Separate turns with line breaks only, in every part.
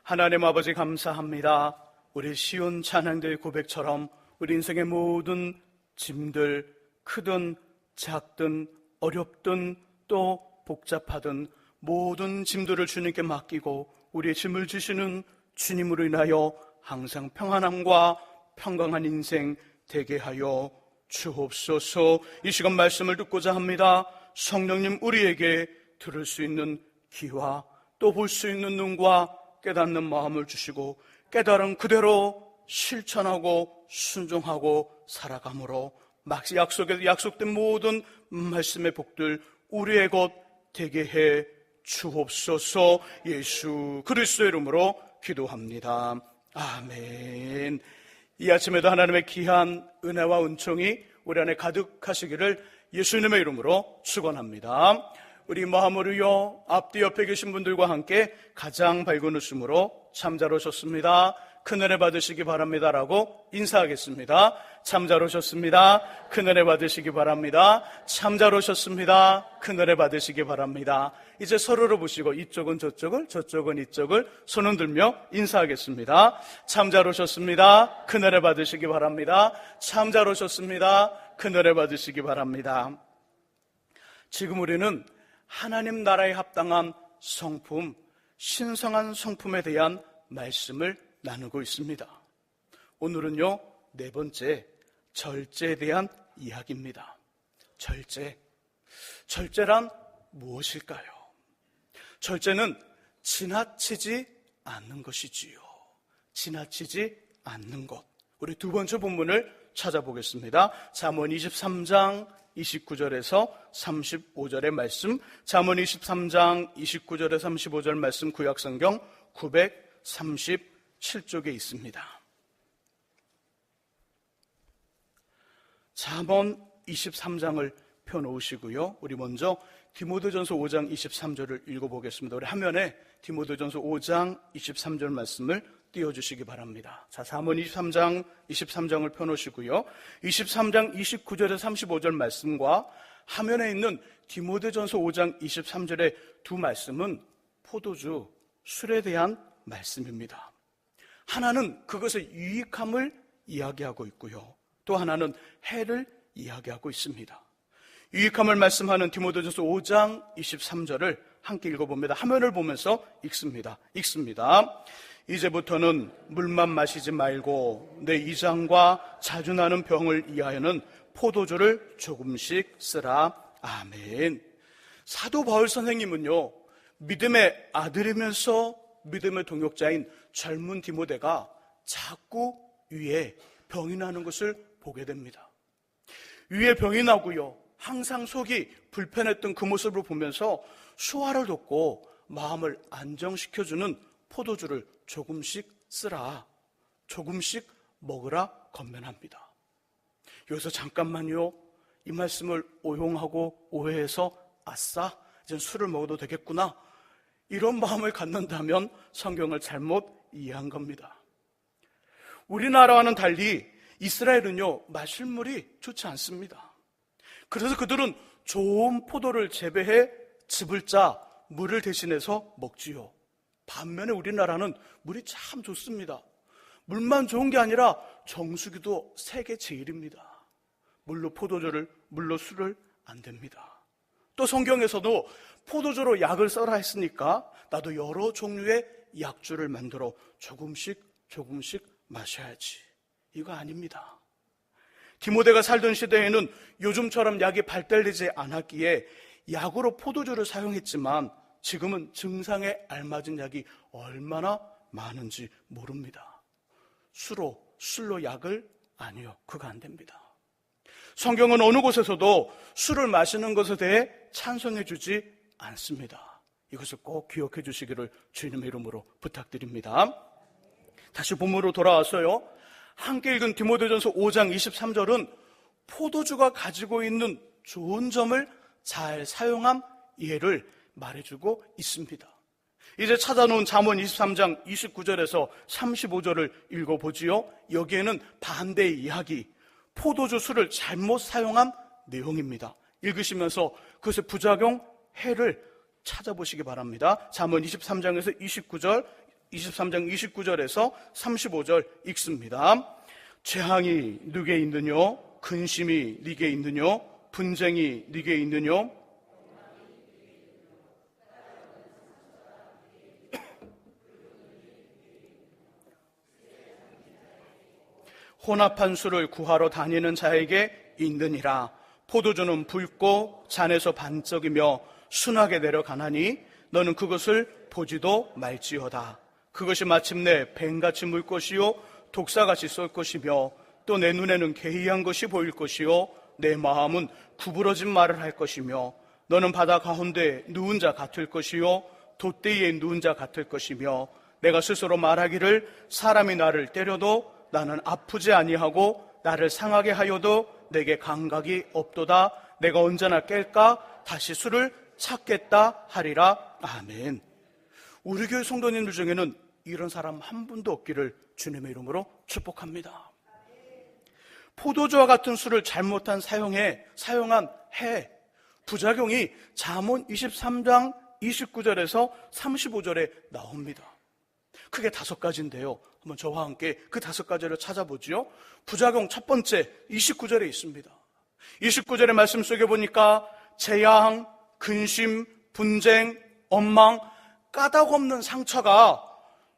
하나님 아버지 감사합니다. 우리 시온 찬양대의 고백처럼 우리 인생의 모든 짐들, 크든 작든 어렵든 또 복잡하든 모든 짐들을 주님께 맡기고 우리의 짐을 지시는 주님으로 인하여 항상 평안함과 평강한 인생 되게 하여 주옵소서. 이 시간 말씀을 듣고자 합니다. 성령님, 우리에게 들을 수 있는 귀와 또 볼 수 있는 눈과 깨닫는 마음을 주시고 깨달은 그대로 실천하고 순종하고 살아감으로 마치 약속에 약속된 모든 말씀의 복들 우리의 것 되게 해 주옵소서. 예수 그리스도의 이름으로 기도합니다. 아멘. 이 아침에도 하나님의 귀한 은혜와 은총이 우리 안에 가득하시기를 예수님의 이름으로 축원합니다. 우리 마음으로요, 앞뒤 옆에 계신 분들과 함께 가장 밝은 웃음으로 참 잘 오셨습니다, 큰 은혜 받으시기 바랍니다라고 인사하겠습니다. 참 잘 오셨습니다, 큰 은혜 받으시기 바랍니다. 참 잘 오셨습니다, 큰 은혜 받으시기 바랍니다. 이제 서로를 보시고 이쪽은 저쪽을, 저쪽은 이쪽을 손을 들며 인사하겠습니다. 참 잘 오셨습니다, 큰 은혜 받으시기 바랍니다. 참 잘 오셨습니다, 큰 은혜 받으시기 바랍니다. 지금 우리는 하나님 나라에 합당한 성품, 신성한 성품에 대한 말씀을 나누고 있습니다. 오늘은요, 네 번째, 절제에 대한 이야기입니다. 절제란 무엇일까요? 절제는 지나치지 않는 것이지요. 지나치지 않는 것. 우리 두 번째 본문을 찾아보겠습니다. 잠언 23장 29절에서 35절의 말씀, 잠언 23장 29절에서 35절 말씀, 구약성경 937쪽에 있습니다. 잠언 23장을 펴놓으시고요, 우리 먼저 디모데전서 5장 23절을 읽어보겠습니다. 우리 화면에 디모데전서 5장 23절 말씀을 띄워주시기 바랍니다. 자, 잠언 23장 23장을 펴놓으시고요, 23장 29절에서 35절 말씀과 화면에 있는 디모데전서 5장 23절의 두 말씀은 포도주, 술에 대한 말씀입니다. 하나는 그것의 유익함을 이야기하고 있고요, 또 하나는 해를 이야기하고 있습니다. 유익함을 말씀하는 디모데전서 5장 23절을 함께 읽어봅니다. 화면을 보면서 읽습니다. 이제부터는 물만 마시지 말고 내 이장과 자주 나는 병을 이하여는 포도주를 조금씩 쓰라. 아멘. 사도 바울 선생님은요, 믿음의 아들이면서 믿음의 동역자인 젊은 디모데가 자꾸 위에 병이 나는 것을 보게 됩니다. 위에 병이 나고요, 항상 속이 불편했던 그 모습을 보면서 수화를 돋고 마음을 안정시켜주는 포도주를 조금씩 쓰라, 조금씩 먹으라 권면합니다. 여기서 잠깐만요, 이 말씀을 오용하고 오해해서 아싸, 이제 술을 먹어도 되겠구나, 이런 마음을 갖는다면 성경을 잘못 이해한 겁니다. 우리나라와는 달리 이스라엘은요, 마실 물이 좋지 않습니다. 그래서 그들은 좋은 포도를 재배해 즙을 짜 물을 대신해서 먹지요. 반면에 우리나라는 물이 참 좋습니다. 물만 좋은 게 아니라 정수기도 세계 제일입니다. 물로 술을 안 됩니다. 또 성경에서도 포도주로 약을 써라 했으니까 나도 여러 종류의 약주를 만들어 조금씩 마셔야지, 이거 아닙니다. 디모데가 살던 시대에는 요즘처럼 약이 발달되지 않았기에 약으로 포도주를 사용했지만 지금은 증상에 알맞은 약이 얼마나 많은지 모릅니다. 술로 약을? 아니요, 그거 안 됩니다. 성경은 어느 곳에서도 술을 마시는 것에 대해 찬성해 주지 않습니다. 이것을 꼭 기억해 주시기를 주님의 이름으로 부탁드립니다. 다시 본문으로 돌아와서요, 함께 읽은 디모데전서 5장 23절은 포도주가 가지고 있는 좋은 점을 잘 사용함 예를 말해주고 있습니다. 이제 찾아놓은 잠언 23장 29절에서 35절을 읽어보지요. 여기에는 반대의 이야기, 포도주 술을 잘못 사용한 내용입니다. 읽으시면서 그것의 부작용, 해를 찾아보시기 바랍니다. 잠언 23장에서 29절 23장 29절에서 35절 읽습니다. 재앙이 네게 있느뇨? 근심이 네게 있느뇨? 분쟁이 네게 있느뇨? 혼합한 술을 구하러 다니는 자에게 있느니라. 포도주는 붉고 잔에서 반짝이며 순하게 내려가나니 너는 그것을 보지도 말지어다. 그것이 마침내 뱀같이 물 것이요 독사같이 쏠 것이며 또 내 눈에는 괴이한 것이 보일 것이요 내 마음은 구부러진 말을 할 것이며 너는 바다 가운데 누운 자 같을 것이요 돛대에 누운 자 같을 것이며 내가 스스로 말하기를 사람이 나를 때려도 나는 아프지 아니하고 나를 상하게 하여도 내게 감각이 없도다. 내가 언제나 깰까 다시 술을 찾겠다 하리라. 아멘. 우리 교회 성도님들 중에는 이런 사람 한 분도 없기를 주님의 이름으로 축복합니다. 포도주와 같은 술을 잘못한 사용한 부작용이 잠언 23장 29절에서 35절에 나옵니다. 크게 5가지인데요. 한번 저와 함께 그 5가지를 찾아보죠. 부작용 첫 번째 29절에 있습니다. 29절의 말씀 속에 보니까 재앙, 근심, 분쟁, 원망, 까닭없는 상처가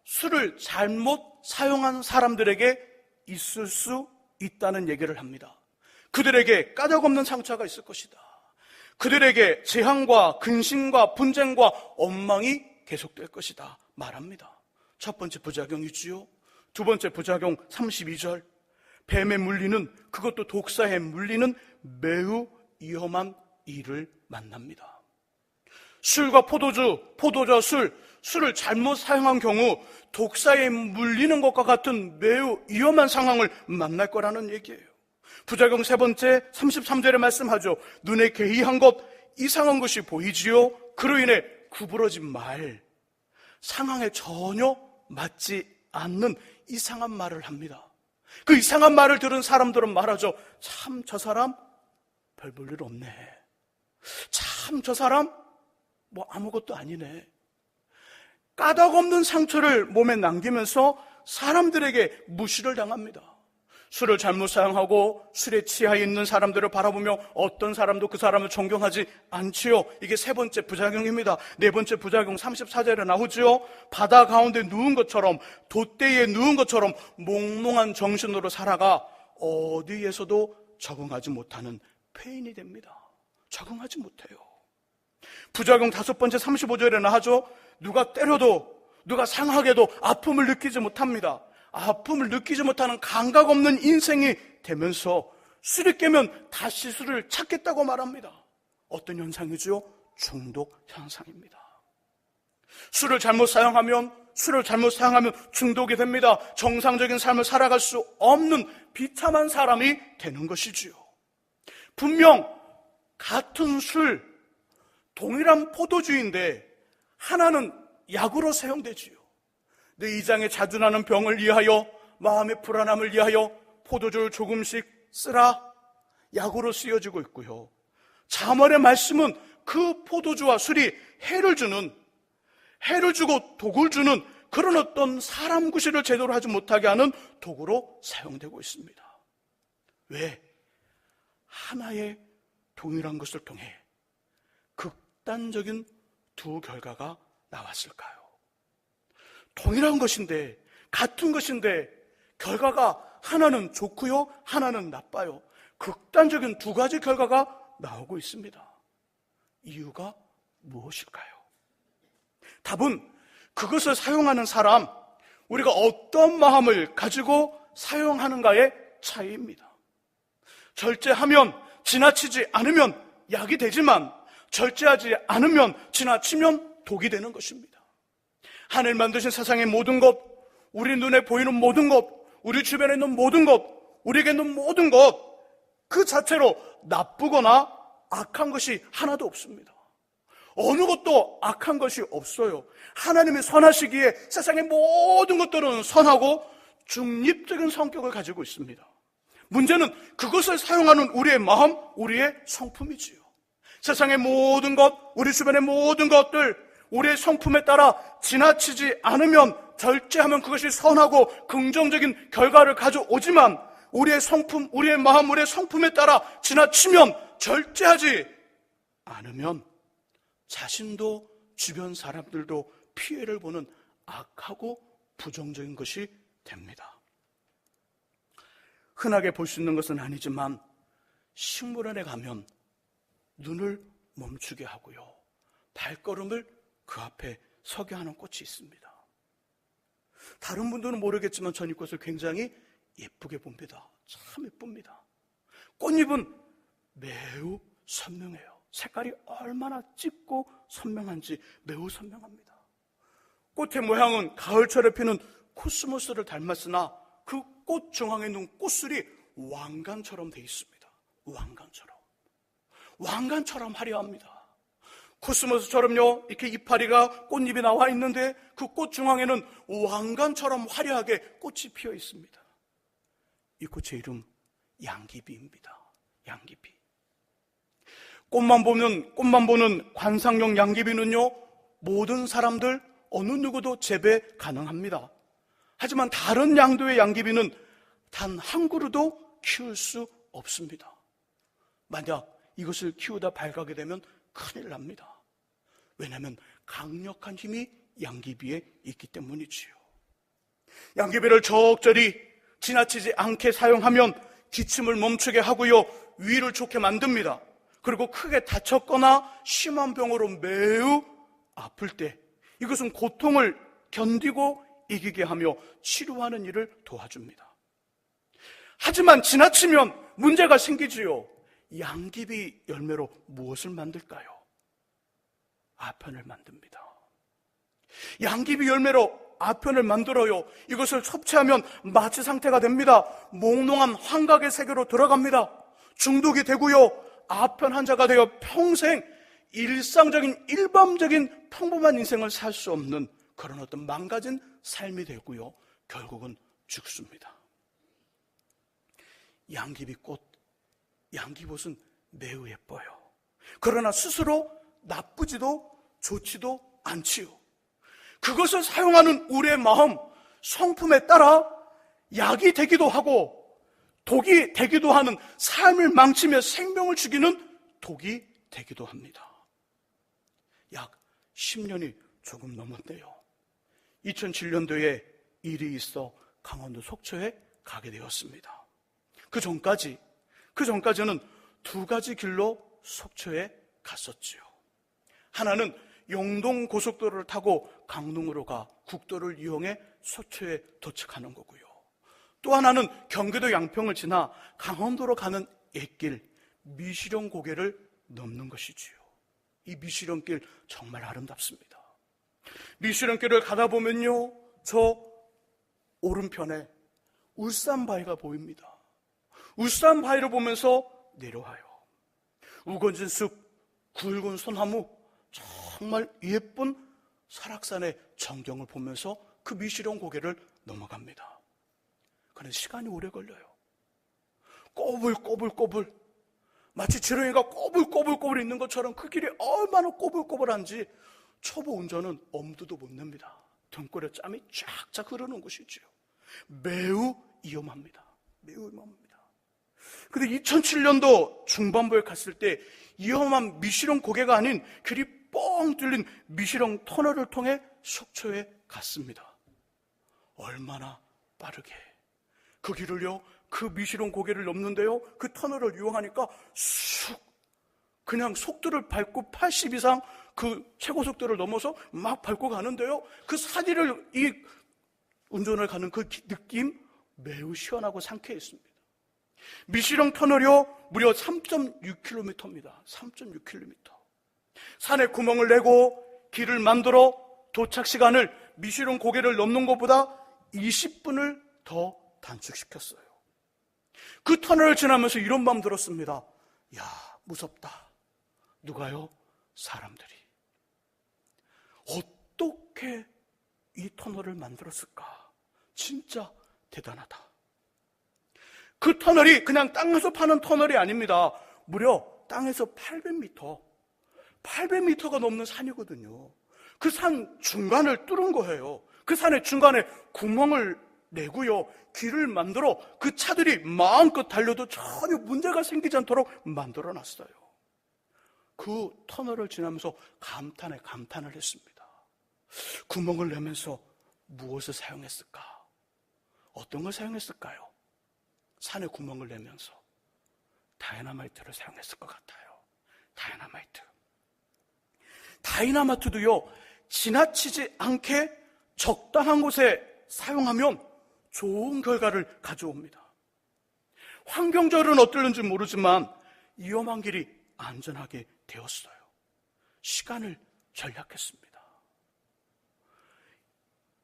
술을 잘못 사용한 사람들에게 있을 수 있다는 얘기를 합니다. 그들에게 까닭없는 상처가 있을 것이다. 그들에게 재앙과 근심과 분쟁과 원망이 계속될 것이다 말합니다. 첫 번째 부작용이지요. 두 번째 부작용 32절. 뱀에 물리는, 그것도 독사에 물리는 매우 위험한 일을 만납니다. 술과 포도주와 술을 잘못 사용한 경우 독사에 물리는 것과 같은 매우 위험한 상황을 만날 거라는 얘기예요. 부작용 세 번째 33절에 말씀하죠. 눈에 괴이한 것, 이상한 것이 보이지요. 그로 인해 구부러진 말, 상황에 전혀 맞지 않는 이상한 말을 합니다. 그 이상한 말을 들은 사람들은 말하죠. 참 저 사람 별 볼 일 없네. 참 저 사람 뭐 아무것도 아니네. 까닭없는 상처를 몸에 남기면서 사람들에게 무시를 당합니다. 술을 잘못 사용하고 술에 취해 있는 사람들을 바라보며 어떤 사람도 그 사람을 존경하지 않지요. 이게 세 번째 부작용입니다. 네 번째 부작용 34절에 나오지요. 바다 가운데 누운 것처럼, 돛대에 누운 것처럼 몽롱한 정신으로 살아가 어디에서도 적응하지 못하는 폐인이 됩니다. 적응하지 못해요. 부작용 5번째 35절에 나오죠. 누가 때려도, 누가 상하게도 아픔을 느끼지 못합니다. 아픔을 느끼지 못하는 감각 없는 인생이 되면서 술이 깨면 다시 술을 찾겠다고 말합니다. 어떤 현상이죠? 중독 현상입니다. 술을 잘못 사용하면 중독이 됩니다. 정상적인 삶을 살아갈 수 없는 비참한 사람이 되는 것이지요. 분명 같은 술, 동일한 포도주인데 하나는 약으로 사용되지요. 내 이장에 자주 나는 병을 위하여, 마음의 불안함을 위하여 포도주를 조금씩 쓰라, 약으로 쓰여지고 있고요. 잠언의 말씀은 그 포도주와 술이 해를 주고 독을 주는 그런 어떤 사람 구실을 제대로 하지 못하게 하는 도구로 사용되고 있습니다. 왜? 하나의 동일한 것을 통해 극단적인 두 결과가 나왔을까요? 동일한 것인데, 같은 것인데 결과가 하나는 좋고요, 하나는 나빠요. 극단적인 두 가지 결과가 나오고 있습니다. 이유가 무엇일까요? 답은 그것을 사용하는 사람, 우리가 어떤 마음을 가지고 사용하는가의 차이입니다. 절제하면, 지나치지 않으면 약이 되지만 절제하지 않으면, 지나치면 독이 되는 것입니다. 하늘 만드신 세상의 모든 것, 우리 눈에 보이는 모든 것, 우리 주변에 있는 모든 것, 우리에게 있는 모든 것, 그 자체로 나쁘거나 악한 것이 하나도 없습니다. 어느 것도 악한 것이 없어요. 하나님이 선하시기에 세상의 모든 것들은 선하고 중립적인 성격을 가지고 있습니다. 문제는 그것을 사용하는 우리의 마음, 우리의 성품이지요. 세상의 모든 것, 우리 주변의 모든 것들, 우리의 성품에 따라 지나치지 않으면 절제하면 그것이 선하고 긍정적인 결과를 가져오지만 우리의 성품, 우리의 마음, 우리의 성품에 따라 지나치면, 절제하지 않으면 자신도 주변 사람들도 피해를 보는 악하고 부정적인 것이 됩니다. 흔하게 볼 수 있는 것은 아니지만 식물원에 가면 눈을 멈추게 하고요, 발걸음을 그 앞에 서게 하는 꽃이 있습니다. 다른 분들은 모르겠지만 전 이 꽃을 굉장히 예쁘게 봅니다. 참 예쁩니다. 꽃잎은 매우 선명해요. 색깔이 얼마나 짙고 선명한지 매우 선명합니다. 꽃의 모양은 가을철에 피는 코스모스를 닮았으나 그 꽃 중앙에 있는 꽃술이 왕관처럼 되어 있습니다. 왕관처럼 화려합니다. 코스모스처럼요, 이렇게 이파리가 꽃잎이 나와 있는데 그 꽃 중앙에는 왕관처럼 화려하게 꽃이 피어 있습니다. 이 꽃의 이름 양귀비입니다. 양귀비. 꽃만 보는 관상용 양귀비는요, 모든 사람들 어느 누구도 재배 가능합니다. 하지만 다른 양도의 양귀비는 단 한 그루도 키울 수 없습니다. 만약 이것을 키우다 발가게 되면 큰일 납니다. 왜냐하면 강력한 힘이 양귀비에 있기 때문이지요. 양귀비를 적절히 지나치지 않게 사용하면 기침을 멈추게 하고요, 위를 좋게 만듭니다. 그리고 크게 다쳤거나 심한 병으로 매우 아플 때 이것은 고통을 견디고 이기게 하며 치료하는 일을 도와줍니다. 하지만 지나치면 문제가 생기지요. 양귀비 열매로 무엇을 만들까요? 아편을 만듭니다. 양귀비 열매로 아편을 만들어요. 이것을 섭취하면 마취 상태가 됩니다. 몽롱한 환각의 세계로 들어갑니다. 중독이 되고요, 아편 환자가 되어 평생 일반적인 평범한 인생을 살 수 없는 그런 어떤 망가진 삶이 되고요, 결국은 죽습니다. 양귀비꽃, 양귀꽃은 매우 예뻐요. 그러나 스스로 나쁘지도 좋지도 않지요. 그것을 사용하는 우리의 마음, 성품에 따라 약이 되기도 하고 독이 되기도 하는, 삶을 망치며 생명을 죽이는 독이 되기도 합니다. 약 10년이 조금 넘었대요. 2007년도에 일이 있어 강원도 속초에 가게 되었습니다. 그 전까지는 두 가지 길로 속초에 갔었지요. 하나는 영동 고속도로를 타고 강릉으로 가 국도를 이용해 속초에 도착하는 거고요. 또 하나는 경기도 양평을 지나 강원도로 가는 옛길 미시령 고개를 넘는 것이지요. 이 미시령길 정말 아름답습니다. 미시령길을 가다 보면요, 저 오른편에 울산바위가 보입니다. 울산바위를 보면서 내려와요. 우거진 숲, 굵은 소나무, 정말 예쁜 설악산의 전경을 보면서 그 미시령 고개를 넘어갑니다. 그런데 시간이 오래 걸려요. 꼬불꼬불, 마치 지렁이가 꼬불꼬불 있는 것처럼 그 길이 얼마나 꼬불꼬불한지 초보 운전은 엄두도 못 냅니다. 등골에 땀이 쫙쫙 흐르는 곳이지요. 매우 위험합니다. 근데 2007년도 중반부에 갔을 때 위험한 미시령 고개가 아닌 길이 뻥 뚫린 미시령 터널을 통해 속초에 갔습니다. 얼마나 빠르게 그 길을요, 그 미시령 고개를 넘는데요, 그 터널을 이용하니까 그냥 속도를 밟고 80 이상 그 최고 속도를 넘어서 막 밟고 가는데요, 그 산위를 이 운전을 가는 그 느낌 매우 시원하고 상쾌했습니다. 미시령 터널이요, 무려 3.6km입니다. 3.6km. 산에 구멍을 내고 길을 만들어 도착 시간을 미시령 고개를 넘는 것보다 20분을 더 단축시켰어요. 그 터널을 지나면서 이런 마음 들었습니다. 야, 무섭다. 누가요? 사람들이. 어떻게 이 터널을 만들었을까? 진짜 대단하다. 그 터널이 그냥 땅에서 파는 터널이 아닙니다. 무려 땅에서 800m가 넘는 산이거든요. 그 산 중간을 뚫은 거예요. 그 산의 중간에 구멍을 내고요, 길을 만들어 그 차들이 마음껏 달려도 전혀 문제가 생기지 않도록 만들어놨어요. 그 터널을 지나면서 감탄을 했습니다. 구멍을 내면서 무엇을 사용했을까? 어떤 걸 사용했을까요? 산에 구멍을 내면서 다이너마이트를 사용했을 것 같아요. 다이너마이트도요, 지나치지 않게 적당한 곳에 사용하면 좋은 결과를 가져옵니다. 환경적으로는 어떨는지 모르지만 위험한 길이 안전하게 되었어요. 시간을 절약했습니다.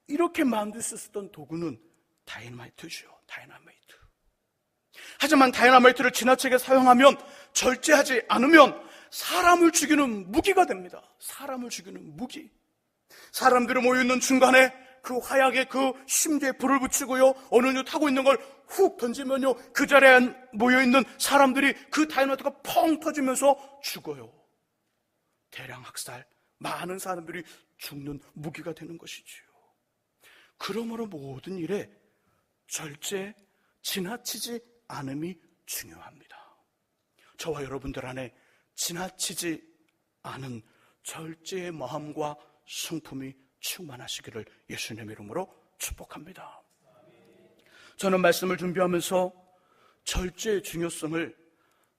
이렇게 만들 수 있었던 도구는 다이너마이트죠. 다이너마이트. 하지만 다이너마이트를 지나치게 사용하면, 절제하지 않으면 사람을 죽이는 무기가 됩니다. 사람을 죽이는 무기. 사람들이 모여있는 중간에 그 화약에 그 심지에 불을 붙이고요, 어느 녀 타고 있는 걸 훅 던지면요, 그 자리에 모여있는 사람들이 그 다이너마이트가 펑 터지면서 죽어요. 대량 학살, 많은 사람들이 죽는 무기가 되는 것이지요. 그러므로 모든 일에 절제, 지나치지 않음이 중요합니다. 저와 여러분들 안에 지나치지 않은 절제의 마음과 성품이 충만하시기를 예수님의 이름으로 축복합니다. 저는 말씀을 준비하면서 절제의 중요성을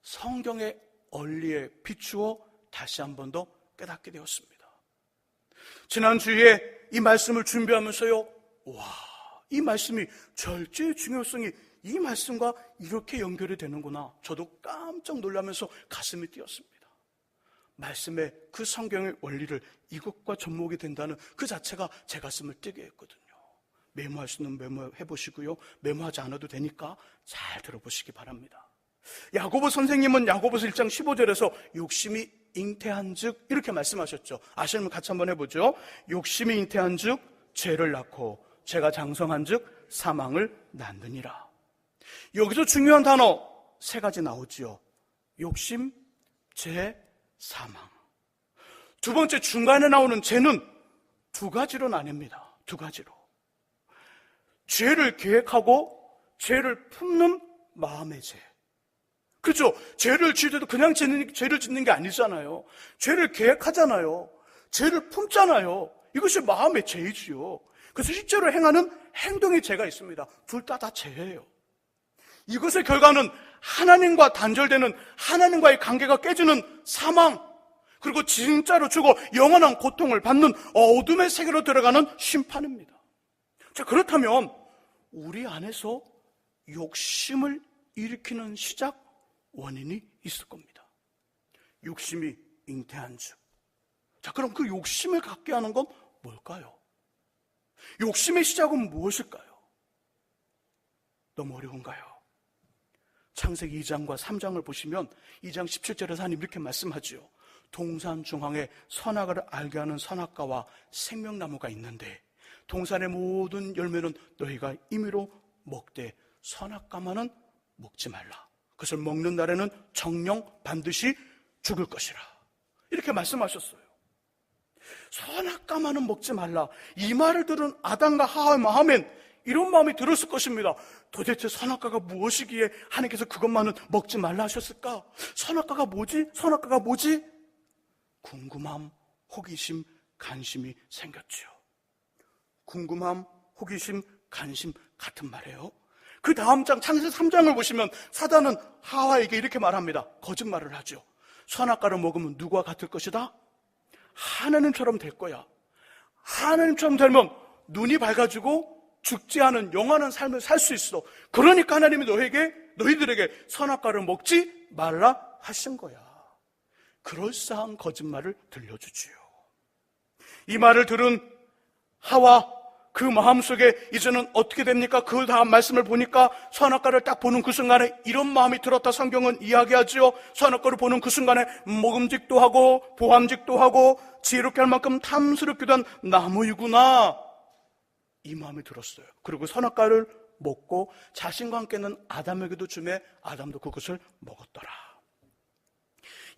성경의 원리에 비추어 다시 한 번 더 깨닫게 되었습니다. 지난주에 이 말씀을 준비하면서요, 이 말씀이, 절제의 중요성이 이 말씀과 이렇게 연결이 되는구나. 저도 깜짝 놀라면서 가슴이 뛰었습니다. 말씀의 그 성경의 원리를 이것과 접목이 된다는 그 자체가 제 가슴을 뛰게 했거든요. 메모할 수는 메모해 보시고요, 메모하지 않아도 되니까 잘 들어보시기 바랍니다. 야고보 선생님은 야고보서 1장 15절에서 욕심이 잉태한 즉 이렇게 말씀하셨죠. 아시면 같이 한번 해보죠. 욕심이 잉태한 즉 죄를 낳고 죄가 장성한 즉 사망을 낳느니라. 여기서 중요한 단어 세 가지 나오지요. 욕심, 죄, 사망. 두 번째 중간에 나오는 죄는 두 가지로 나뉩니다. 두 가지로. 죄를 계획하고 죄를 품는 마음의 죄. 그렇죠? 죄를 지을 때도 그냥 죄를 짓는 게 아니잖아요. 죄를 계획하잖아요. 죄를 품잖아요. 이것이 마음의 죄이지요. 그래서 실제로 행하는 행동의 죄가 있습니다. 둘 다 죄예요. 이것의 결과는 하나님과 단절되는, 하나님과의 관계가 깨지는 사망, 그리고 진짜로 죽어 영원한 고통을 받는 어둠의 세계로 들어가는 심판입니다. 자, 그렇다면 우리 안에서 욕심을 일으키는 시작 원인이 있을 겁니다. 욕심이 잉태한 즉. 자, 그럼 그 욕심을 갖게 하는 건 뭘까요? 욕심의 시작은 무엇일까요? 너무 어려운가요? 창세기 2장과 3장을 보시면 2장 17절에서 하나님 이렇게 말씀하죠. 동산 중앙에 선악을 알게 하는 선악과와 생명나무가 있는데 동산의 모든 열매는 너희가 임의로 먹되 선악과만은 먹지 말라. 그것을 먹는 날에는 정령 반드시 죽을 것이라. 이렇게 말씀하셨어요. 선악과만은 먹지 말라. 이 말을 들은 아담과 하와의 마음엔 이런 마음이 들었을 것입니다. 도대체 선악과가 무엇이기에 하나님께서 그것만은 먹지 말라 하셨을까? 선악과가 뭐지? 선악과가 뭐지? 궁금함, 호기심, 관심이 생겼죠. 궁금함, 호기심, 관심 같은 말이에요. 그 다음 장 창세기 3장을 보시면 사단은 하와에게 이렇게 말합니다. 거짓말을 하죠. 선악과를 먹으면 누구와 같을 것이다? 하나님처럼 될 거야. 하나님처럼 되면 눈이 밝아지고 죽지 않은 영원한 삶을 살 수 있어. 그러니까 하나님이 너희들에게 선악과를 먹지 말라 하신 거야. 그럴싸한 거짓말을 들려주지요. 이 말을 들은 하와, 그 마음속에 이제는 어떻게 됩니까? 그 다음 말씀을 보니까 선악과를 딱 보는 그 순간에 이런 마음이 들었다 성경은 이야기하지요. 선악과를 보는 그 순간에 먹음직도 하고 보암직도 하고 지혜롭게 할 만큼 탐스럽기도 한 나무이구나, 이 마음이 들었어요. 그리고 선악과를 먹고 자신과 함께는 아담에게도 주매 아담도 그것을 먹었더라.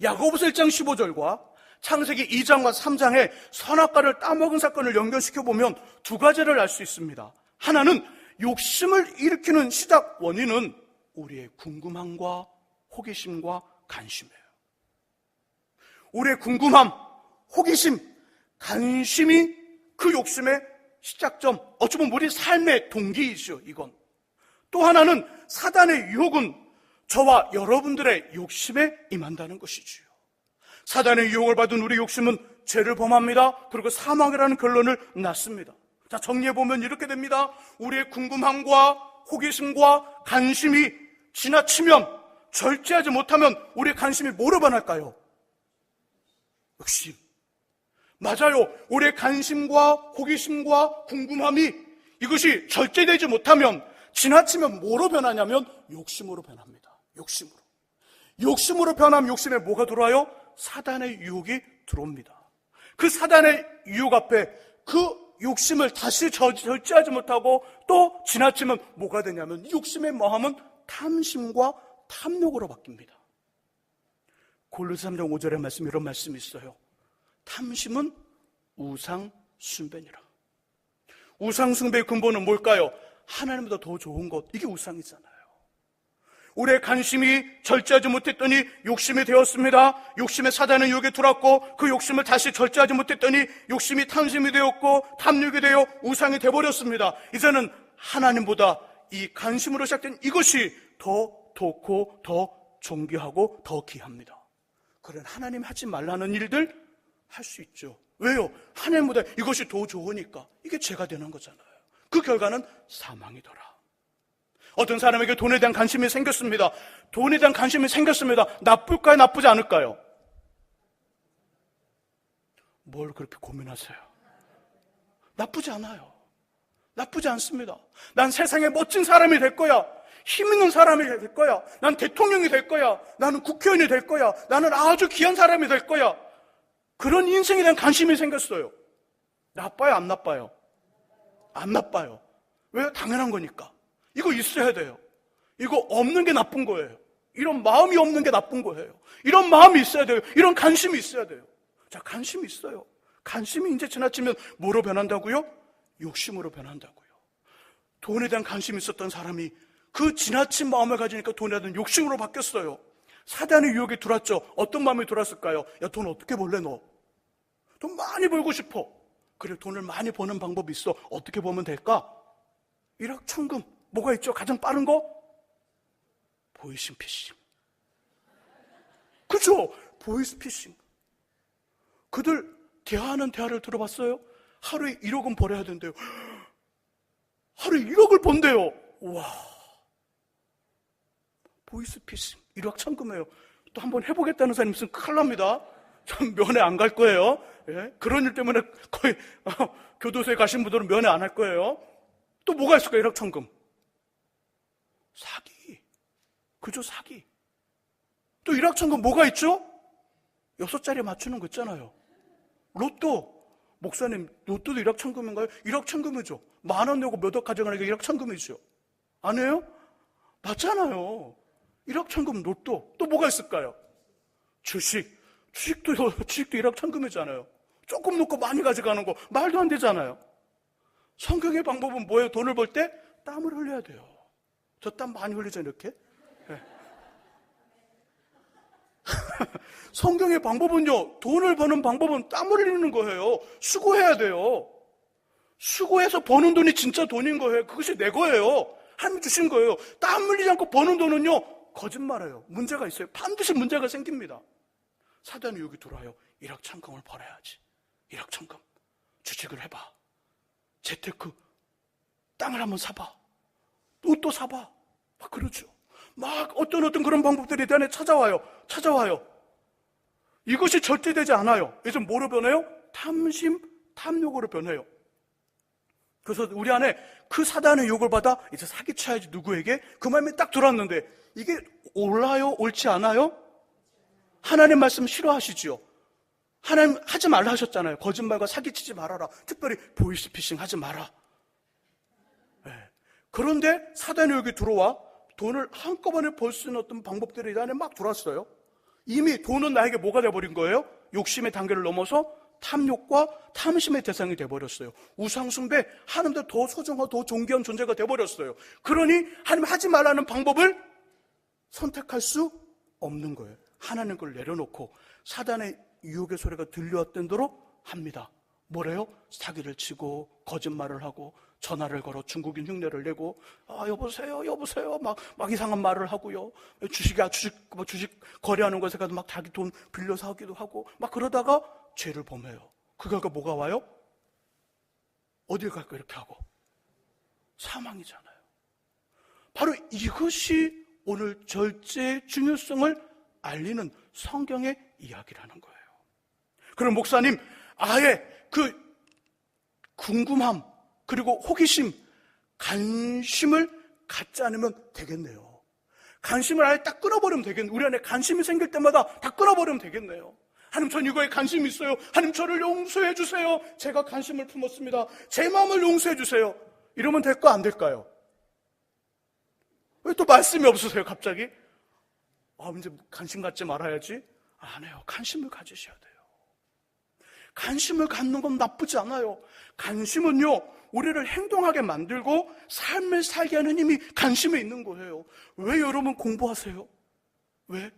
야고보서 1장 15절과 창세기 2장과 3장에 선악과를 따먹은 사건을 연결시켜보면 두 가지를 알 수 있습니다. 하나는 욕심을 일으키는 시작 원인은 우리의 궁금함과 호기심과 관심이에요. 우리의 궁금함, 호기심, 관심이 그 욕심의 시작점, 어쩌면 우리 삶의 동기이죠, 이건. 또 하나는 사단의 유혹은 저와 여러분들의 욕심에 임한다는 것이지요. 사단의 유혹을 받은 우리 욕심은 죄를 범합니다. 그리고 사망이라는 결론을 낳습니다. 자, 정리해보면 이렇게 됩니다. 우리의 궁금함과 호기심과 관심이 지나치면, 절제하지 못하면 우리의 관심이 뭐로 변할까요? 욕심. 맞아요. 우리의 관심과 호기심과 궁금함이 이것이 절제되지 못하면, 지나치면 뭐로 변하냐면 욕심으로 변합니다. 욕심으로 변하면 욕심에 뭐가 들어와요? 사단의 유혹이 들어옵니다. 그 사단의 유혹 앞에 그 욕심을 다시 절제하지 못하고 또 지나치면 뭐가 되냐면 욕심의 마음은 탐심과 탐욕으로 바뀝니다. 골로새 3장 5절의 말씀, 이런 말씀이 있어요. 탐심은 우상 숭배니라. 우상 숭배의 근본은 뭘까요? 하나님보다 더 좋은 것, 이게 우상이잖아요. 우리의 관심이 절제하지 못했더니 욕심이 되었습니다. 욕심에 사단의 유혹에 들어왔고, 그 욕심을 다시 절제하지 못했더니 욕심이 탐심이 되었고, 탐욕이 되어 우상이 되어버렸습니다. 이제는 하나님보다 이 관심으로 시작된 이것이 더 좋고 더 존귀하고 더 귀합니다. 그런 하나님 하지 말라는 일들 할 수 있죠. 왜요? 하나님보다 이것이 더 좋으니까. 이게 죄가 되는 거잖아요. 그 결과는 사망이더라. 어떤 사람에게 돈에 대한 관심이 생겼습니다. 돈에 대한 관심이 생겼습니다. 나쁠까요? 나쁘지 않을까요? 뭘 그렇게 고민하세요? 나쁘지 않아요. 나쁘지 않습니다. 난 세상에 멋진 사람이 될 거야. 힘 있는 사람이 될 거야. 난 대통령이 될 거야. 나는 국회의원이 될 거야. 나는 아주 귀한 사람이 될 거야. 그런 인생에 대한 관심이 생겼어요. 나빠요? 안 나빠요? 안 나빠요. 왜요? 당연한 거니까. 이거 있어야 돼요. 이거 없는 게 나쁜 거예요. 이런 마음이 없는 게 나쁜 거예요. 이런 마음이 있어야 돼요. 이런 관심이 있어야 돼요. 자, 관심이 있어요. 관심이 이제 지나치면 뭐로 변한다고요? 욕심으로 변한다고요. 돈에 대한 관심이 있었던 사람이 그 지나친 마음을 가지니까 돈에 대한 욕심으로 바뀌었어요. 사단의 유혹이 들어왔죠. 어떤 마음이 들어왔을까요? 야, 돈 어떻게 벌래 너? 돈 많이 벌고 싶어. 그래, 돈을 많이 버는 방법이 있어. 어떻게 보면 될까? 일확천금. 뭐가 있죠? 가장 빠른 거? 보이스피싱. 그죠? 보이스피싱. 그들 대화하는 대화를 들어봤어요? 하루에 1억은 벌어야 된대요. 하루에 1억을 번대요. 와, 보이스피싱. 일확천금이에요. 또 한번 해보겠다는 사람 있으면 큰일 납니다. 전 면회 안 갈 거예요. 예? 그런 일 때문에 거의 교도소에 가신 분들은 면회 안 할 거예요. 또 뭐가 있을까요? 일확천금. 사기. 그죠, 사기. 또 일확천금 뭐가 있죠? 6자리 맞추는 거 있잖아요. 로또. 목사님, 로또도 일확천금인가요? 일확천금이죠. 10,000원 내고 몇 억 가져가니까 일확천금이죠. 아니에요? 맞잖아요. 일확천금, 로또. 또 뭐가 있을까요? 주식도 일확천금이잖아요. 조금 놓고 많이 가져가는 거 말도 안 되잖아요. 성경의 방법은 뭐예요? 돈을 벌 때 땀을 흘려야 돼요. 저 땀 많이 흘리잖아요, 이렇게. 네. 성경의 방법은요, 돈을 버는 방법은 땀을 흘리는 거예요. 수고해야 돼요. 수고해서 버는 돈이 진짜 돈인 거예요. 그것이 내 거예요. 하나님 주신 거예요. 땀 흘리지 않고 버는 돈은요, 거짓말이에요. 문제가 있어요. 반드시 문제가 생깁니다. 사단이 여기 들어와요. 일확천금을 벌어야지. 일확천금. 주식을 해봐. 재테크. 땅을 한번 사봐. 또 사봐. 막 그러죠. 막 어떤 그런 방법들이 내 안에 찾아와요. 이것이 절제되지 않아요. 이제 뭐로 변해요? 탐심, 탐욕으로 변해요. 그래서 우리 안에 그 사단의 욕을 받아 이제 사기쳐야지 누구에게? 그 마음이 딱 들어왔는데 이게 옳아요? 옳지 않아요? 하나님 말씀 싫어하시지요? 하나님 하지 말라 하셨잖아요. 거짓말과 사기치지 말아라. 특별히 보이스피싱 하지 마라. 네. 그런데 사단의 욕이 들어와 돈을 한꺼번에 벌 수 있는 어떤 방법들이 이 안에 막 들어왔어요. 이미 돈은 나에게 뭐가 돼버린 거예요? 욕심의 단계를 넘어서 탐욕과 탐심의 대상이 되어버렸어요. 우상숭배, 하나님보다 더 소중하고 더 존귀한 존재가 되어버렸어요. 그러니 하나님 하지 말라는 방법을 선택할 수 없는 거예요. 하나님 걸 내려놓고 사단의 유혹의 소리가 들려왔던 대로 합니다. 뭐래요? 사기를 치고 거짓말을 하고 전화를 걸어 중국인 흉내를 내고 여보세요 막 이상한 말을 하고요. 주식 거래하는 것에 가서 막 자기 돈 빌려서 하기도 하고 막 그러다가 죄를 범해요. 그 결과 뭐가 와요? 어딜 갈까 이렇게 하고 사망이잖아요. 바로 이것이 오늘 절제의 중요성을 알리는 성경의 이야기라는 거예요. 그럼 목사님, 아예 그 궁금함 그리고 호기심, 관심을 갖지 않으면 되겠네요. 관심을 아예 딱 끊어버리면 되겠네요. 우리 안에 관심이 생길 때마다 다 끊어버리면 되겠네요. 하나님, 전 이거에 관심이 있어요. 하나님, 저를 용서해 주세요. 제가 관심을 품었습니다. 제 마음을 용서해 주세요. 이러면 될까 안 될까요? 왜 또 말씀이 없으세요 갑자기? 이제 관심 갖지 말아야지. 안 해요. 관심을 가지셔야 돼요. 관심을 갖는 건 나쁘지 않아요. 관심은요, 우리를 행동하게 만들고 삶을 살게 하는 힘이 관심에 있는 거예요. 왜 여러분 공부하세요? 왜?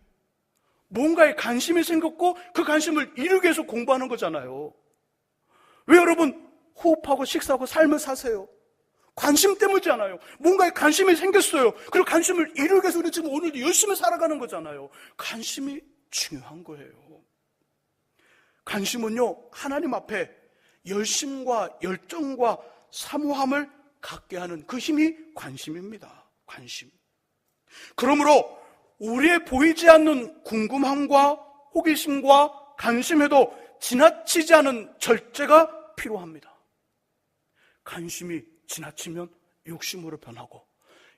뭔가에 관심이 생겼고 그 관심을 이루기 위해서 공부하는 거잖아요. 왜 여러분 호흡하고 식사하고 삶을 사세요? 관심 때문이잖아요. 뭔가에 관심이 생겼어요. 그리고 관심을 이루기 위해서 우리 지금 오늘도 열심히 살아가는 거잖아요. 관심이 중요한 거예요. 관심은요, 하나님 앞에 열심과 열정과 사모함을 갖게 하는 그 힘이 관심입니다. 관심. 그러므로 우리의 보이지 않는 궁금함과 호기심과 관심에도 지나치지 않은 절제가 필요합니다. 관심이 지나치면 욕심으로 변하고,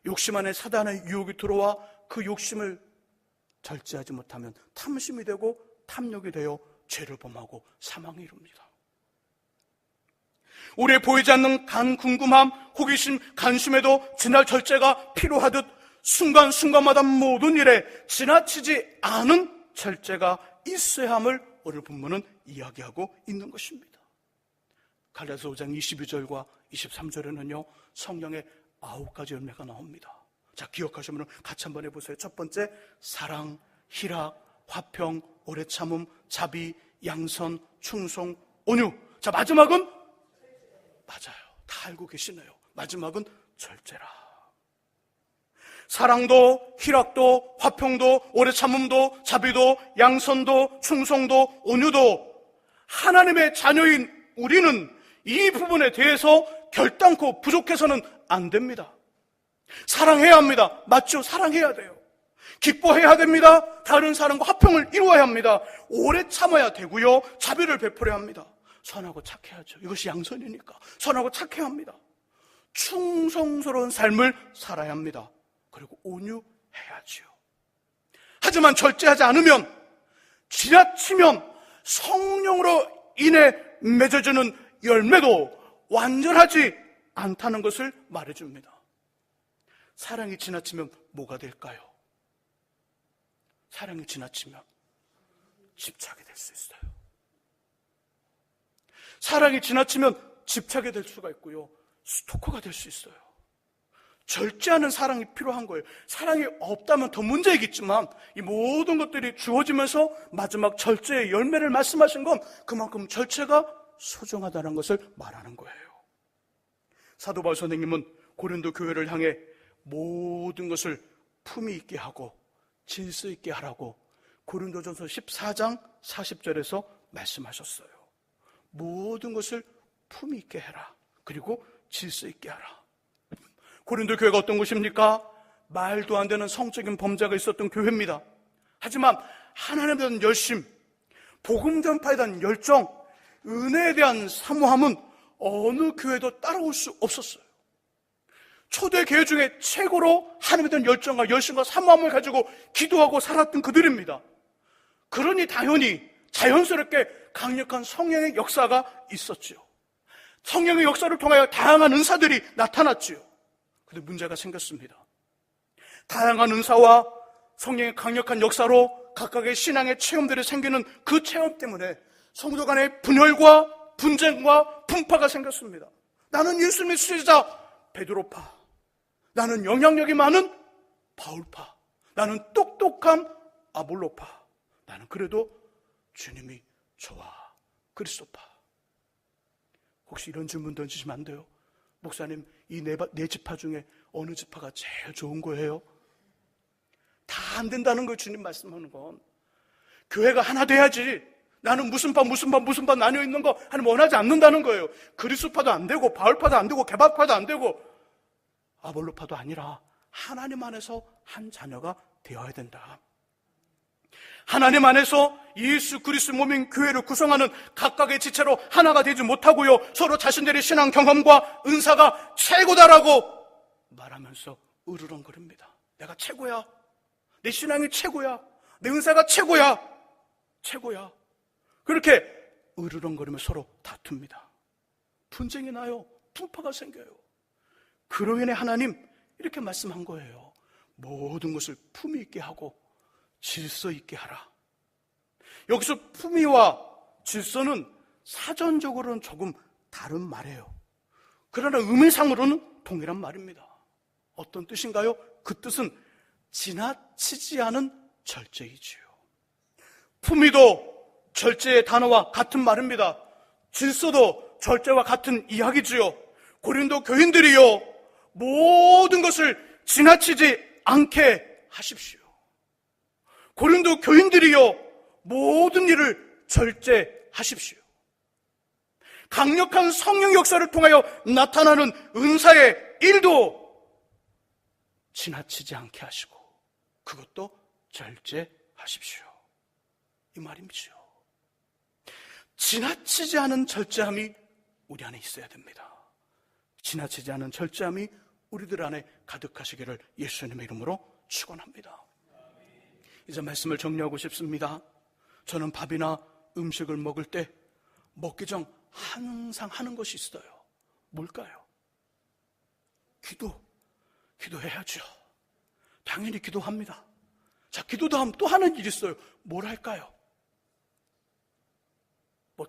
욕심 안에 사단의 유혹이 들어와 그 욕심을 절제하지 못하면 탐심이 되고 탐욕이 되어 죄를 범하고 사망에 이릅니다. 우리의 보이지 않는 궁금함, 호기심, 관심에도 지날 절제가 필요하듯 순간순간마다 모든 일에 지나치지 않은 절제가 있어야 함을 오늘 본문은 이야기하고 있는 것입니다. 갈라디아서 5장 22절과 23절에는요 성령의 9가지 열매가 나옵니다. 자, 기억하시면 같이 한번 해보세요. 첫 번째, 사랑, 희락, 화평, 오래 참음, 자비, 양선, 충성, 온유. 자, 마지막은 맞아요. 다 알고 계시네요. 마지막은 절제라. 사랑도, 희락도, 화평도, 오래 참음도, 자비도, 양선도, 충성도, 온유도 하나님의 자녀인 우리는 이 부분에 대해서 결단코 부족해서는 안 됩니다. 사랑해야 합니다. 맞죠? 사랑해야 돼요. 기뻐해야 됩니다. 다른 사람과 화평을 이루어야 합니다. 오래 참아야 되고요. 자비를 베풀어야 합니다. 선하고 착해야죠. 이것이 양선이니까. 선하고 착해야 합니다. 충성스러운 삶을 살아야 합니다. 그리고 온유해야지요. 하지만 절제하지 않으면, 지나치면 성령으로 인해 맺어지는 열매도 완전하지 않다는 것을 말해줍니다. 사랑이 지나치면 뭐가 될까요? 사랑이 지나치면 집착이 될 수 있어요. 사랑이 지나치면 집착이 될 수가 있고요, 스토커가 될 수 있어요. 절제하는 사랑이 필요한 거예요. 사랑이 없다면 더 문제이겠지만 이 모든 것들이 주어지면서 마지막 절제의 열매를 말씀하신 건 그만큼 절제가 소중하다는 것을 말하는 거예요. 사도 바울 선생님은 고린도 교회를 향해 모든 것을 품위 있게 하고 질서 있게 하라고 고린도전서 14장 40절에서 말씀하셨어요. 모든 것을 품위 있게 해라. 그리고 질서 있게 하라. 고린도 교회가 어떤 곳입니까? 말도 안 되는 성적인 범죄가 있었던 교회입니다. 하지만 하나님에 대한 열심, 복음 전파에 대한 열정, 은혜에 대한 사모함은 어느 교회도 따라올 수 없었어요. 초대 교회 중에 최고로 하나님에 대한 열정과 열심과 사모함을 가지고 기도하고 살았던 그들입니다. 그러니 당연히 자연스럽게 강력한 성령의 역사가 있었지요. 성령의 역사를 통하여 다양한 은사들이 나타났지요. 그런데 문제가 생겼습니다. 다양한 은사와 성령의 강력한 역사로 각각의 신앙의 체험들이 생기는 그 체험 때문에 성도 간의 분열과 분쟁과 분파가 생겼습니다. 나는 예수님의 수제자 베드로파, 나는 영향력이 많은 바울파, 나는 똑똑한 아볼로파, 나는 그래도 주님이 좋아 그리스도파. 혹시 이런 질문 던지시면 안 돼요? 목사님, 이 네 지파 중에 어느 지파가 제일 좋은 거예요? 다 안 된다는 거예요. 주님 말씀하는 건. 교회가 하나 돼야지. 나는 무슨 파 나뉘어 있는 거 하나님 원하지 않는다는 거예요. 그리스도파도 안 되고 바울파도 안 되고 개바파도 안 되고 아볼로파도 아니라 하나님 안에서 한 자녀가 되어야 된다. 하나님 안에서 예수 그리스도 몸인 교회를 구성하는 각각의 지체로 하나가 되지 못하고요, 서로 자신들의 신앙 경험과 은사가 최고다라고 말하면서 으르렁거립니다. 내가 최고야, 내 신앙이 최고야, 내 은사가 최고야. 그렇게 으르렁거리며 서로 다툽니다. 분쟁이 나요. 분파가 생겨요. 그로 인해 하나님 이렇게 말씀한 거예요. 모든 것을 품위 있게 하고 질서 있게 하라. 여기서 품위와 질서는 사전적으로는 조금 다른 말이에요. 그러나 의미상으로는 동일한 말입니다. 어떤 뜻인가요? 그 뜻은 지나치지 않은 절제이지요. 품위도 절제의 단어와 같은 말입니다. 질서도 절제와 같은 이야기지요. 고린도 교인들이요, 모든 것을 지나치지 않게 하십시오. 고린도 교인들이요, 모든 일을 절제하십시오. 강력한 성령 역사를 통하여 나타나는 은사의 일도 지나치지 않게 하시고 그것도 절제하십시오. 이 말이죠. 지나치지 않은 절제함이 우리 안에 있어야 됩니다. 지나치지 않은 절제함이 우리들 안에 가득하시기를 예수님의 이름으로 축원합니다. 이제 말씀을 정리하고 싶습니다. 저는 밥이나 음식을 먹을 때 먹기 전 항상 하는 것이 있어요. 뭘까요? 기도해야죠. 당연히 기도합니다. 자, 기도 다음 또 하는 일이 있어요. 뭘 할까요?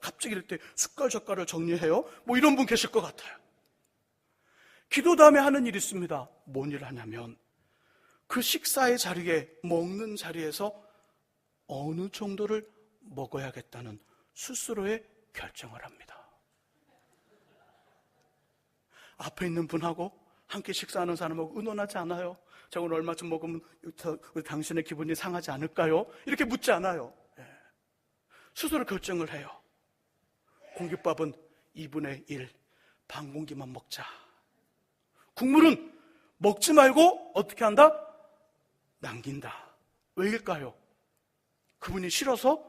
갑자기 이럴 때 숟갈젓갈을 정리해요? 이런 분 계실 것 같아요. 기도 다음에 하는 일이 있습니다. 뭔 일을 하냐면 그 식사의 자리에, 먹는 자리에서 어느 정도를 먹어야겠다는 스스로의 결정을 합니다. 앞에 있는 분하고 함께 식사하는 사람하고 의논하지 않아요. 자, 오늘 얼마쯤 먹으면 당신의 기분이 상하지 않을까요? 이렇게 묻지 않아요. 스스로 결정을 해요. 공깃밥은 2분의 1, 반 공기만 먹자. 국물은 먹지 말고 어떻게 한다? 남긴다. 왜일까요? 그분이 싫어서?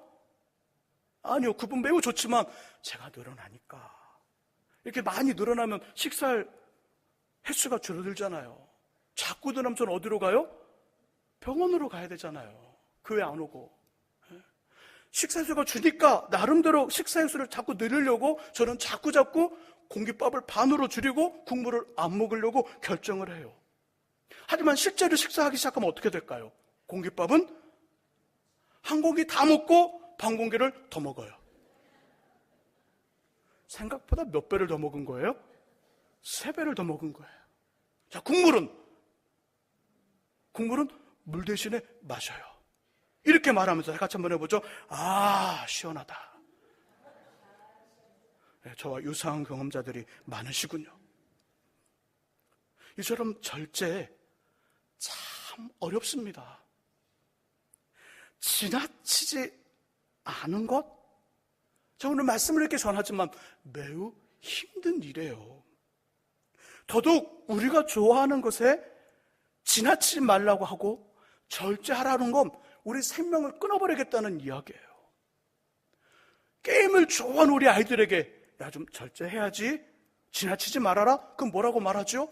아니요, 그분 매우 좋지만 제가 늘어나니까. 이렇게 많이 늘어나면 식사할 횟수가 줄어들잖아요. 자꾸 늘어나면 저는 어디로 가요? 병원으로 가야 되잖아요. 교회 안 오고. 식사횟수가 주니까 나름대로 식사횟수를 자꾸 늘리려고 저는 자꾸 공깃밥을 반으로 줄이고 국물을 안 먹으려고 결정을 해요. 하지만 실제로 식사하기 시작하면 어떻게 될까요? 공깃밥은 한 공기 다 먹고 반 공기를 더 먹어요. 생각보다 몇 배를 더 먹은 거예요? 3배를 더 먹은 거예요. 자, 국물은 물 대신에 마셔요. 이렇게 말하면서 같이 한번 해보죠. 아, 시원하다. 네, 저와 유사한 경험자들이 많으시군요. 이처럼 절제 참 어렵습니다. 지나치지 않은 것? 저 오늘 말씀을 이렇게 전하지만 매우 힘든 일이에요. 더더욱 우리가 좋아하는 것에 지나치지 말라고 하고 절제하라는 건 우리 생명을 끊어버리겠다는 이야기예요. 게임을 좋아하는 우리 아이들에게 야, 좀 절제해야지, 지나치지 말아라. 그럼 뭐라고 말하죠?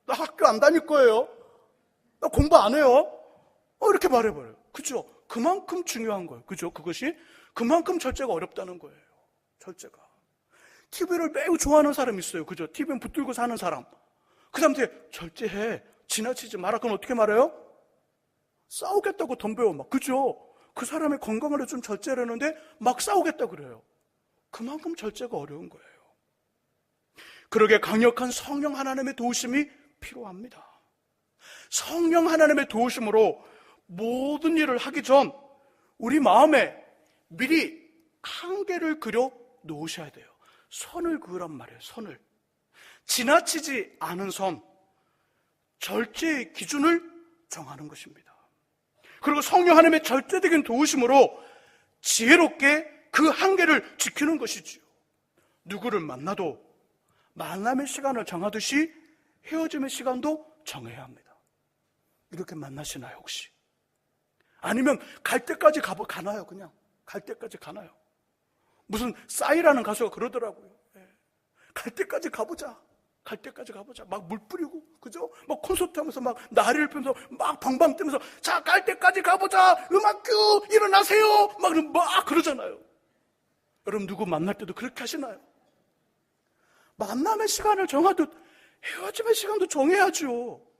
나 학교 안 다닐 거예요. 나 공부 안 해요. 이렇게 말해버려요. 그죠? 그만큼 중요한 거예요. 그죠? 그것이 그만큼 절제가 어렵다는 거예요. 절제가. TV를 매우 좋아하는 사람이 있어요. 그죠? TV는 붙들고 사는 사람. 그 사람한테 절제해, 지나치지 마라. 그럼 어떻게 말해요? 싸우겠다고 덤벼요. 막, 그죠? 그 사람의 건강을 좀 절제하려는데 막 싸우겠다 그래요. 그만큼 절제가 어려운 거예요. 그러게 강력한 성령 하나님의 도우심이 필요합니다. 성령 하나님의 도우심으로 모든 일을 하기 전 우리 마음에 미리 한계를 그려 놓으셔야 돼요. 선을 그으란 말이에요. 선을. 지나치지 않은 선, 절제의 기준을 정하는 것입니다. 그리고 성령 하나님의 절대적인 도우심으로 지혜롭게 그 한계를 지키는 것이지요. 누구를 만나도 만남의 시간을 정하듯이 헤어짐의 시간도 정해야 합니다. 이렇게 만나시나요, 혹시? 아니면 갈 때까지 가나요, 그냥? 갈 때까지 가나요? 무슨 싸이라는 가수가 그러더라고요. 갈 때까지 가보자. 갈 때까지 가보자. 막 물 뿌리고, 그죠? 막 콘서트 하면서 막 나리를 펴면서 막 방방 뜨면서 자, 갈 때까지 가보자. 음악교 일어나세요. 막 그러잖아요. 여러분 누구 만날 때도 그렇게 하시나요? 만남의 시간을 정하듯 헤어짐의 시간도 정해야죠.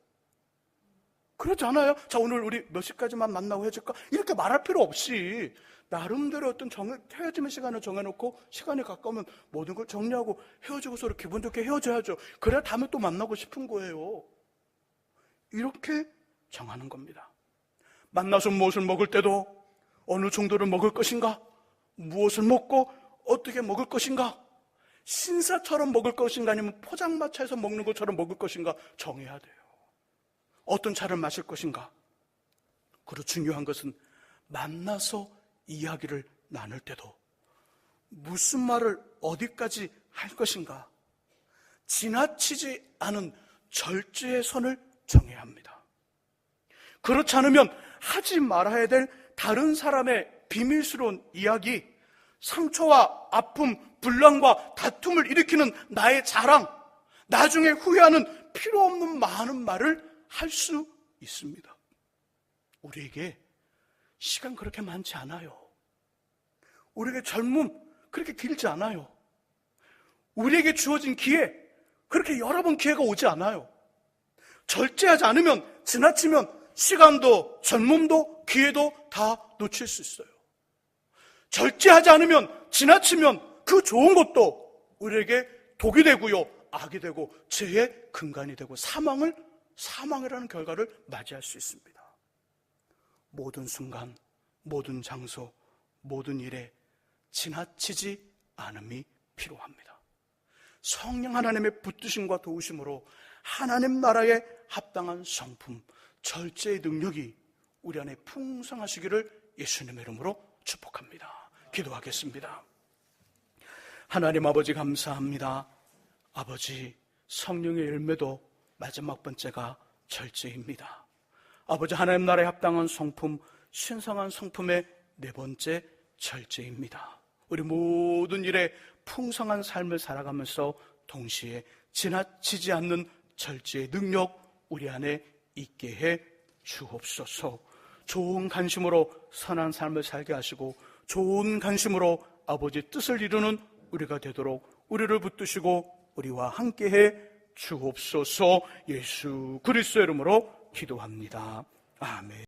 그렇지 않아요? 자, 오늘 우리 몇 시까지만 만나고 헤어질까? 이렇게 말할 필요 없이 나름대로 어떤 헤어짐의 시간을 정해놓고 시간이 가까우면 모든 걸 정리하고 헤어지고 서로 기분 좋게 헤어져야죠. 그래야 다음에 또 만나고 싶은 거예요. 이렇게 정하는 겁니다. 만나서 무엇을 먹을 때도 어느 정도를 먹을 것인가? 무엇을 먹고 어떻게 먹을 것인가? 신사처럼 먹을 것인가? 아니면 포장마차에서 먹는 것처럼 먹을 것인가? 정해야 돼요. 어떤 차를 마실 것인가? 그리고 중요한 것은 만나서 이야기를 나눌 때도 무슨 말을 어디까지 할 것인가? 지나치지 않은 절제의 선을 정해야 합니다. 그렇지 않으면 하지 말아야 될 다른 사람의 비밀스러운 이야기, 상처와 아픔, 분란과 다툼을 일으키는 나의 자랑, 나중에 후회하는 필요 없는 많은 말을 할 수 있습니다. 우리에게 시간 그렇게 많지 않아요. 우리에게 젊음 그렇게 길지 않아요. 우리에게 주어진 기회 그렇게 여러 번 기회가 오지 않아요. 절제하지 않으면 지나치면 시간도 젊음도 기회도 다 놓칠 수 있어요. 절제하지 않으면 지나치면 그 좋은 것도 우리에게 독이 되고요, 악이 되고 죄의 근간이 되고 사망이라는 결과를 맞이할 수 있습니다. 모든 순간, 모든 장소, 모든 일에 지나치지 않음이 필요합니다. 성령 하나님의 붙드심과 도우심으로 하나님 나라에 합당한 성품, 절제의 능력이 우리 안에 풍성하시기를 예수님의 이름으로 축복합니다. 기도하겠습니다. 하나님 아버지 감사합니다. 아버지, 성령의 열매도 마지막 번째가 절제입니다. 아버지, 하나님 나라에 합당한 성품, 신성한 성품의 네 번째 절제입니다. 우리 모든 일에 풍성한 삶을 살아가면서 동시에 지나치지 않는 절제의 능력 우리 안에 있게 해 주옵소서. 좋은 관심으로 선한 삶을 살게 하시고 좋은 관심으로 아버지 뜻을 이루는 우리가 되도록 우리를 붙드시고 우리와 함께해 주옵소서. 예수 그리스도의 이름으로 기도합니다. 아멘.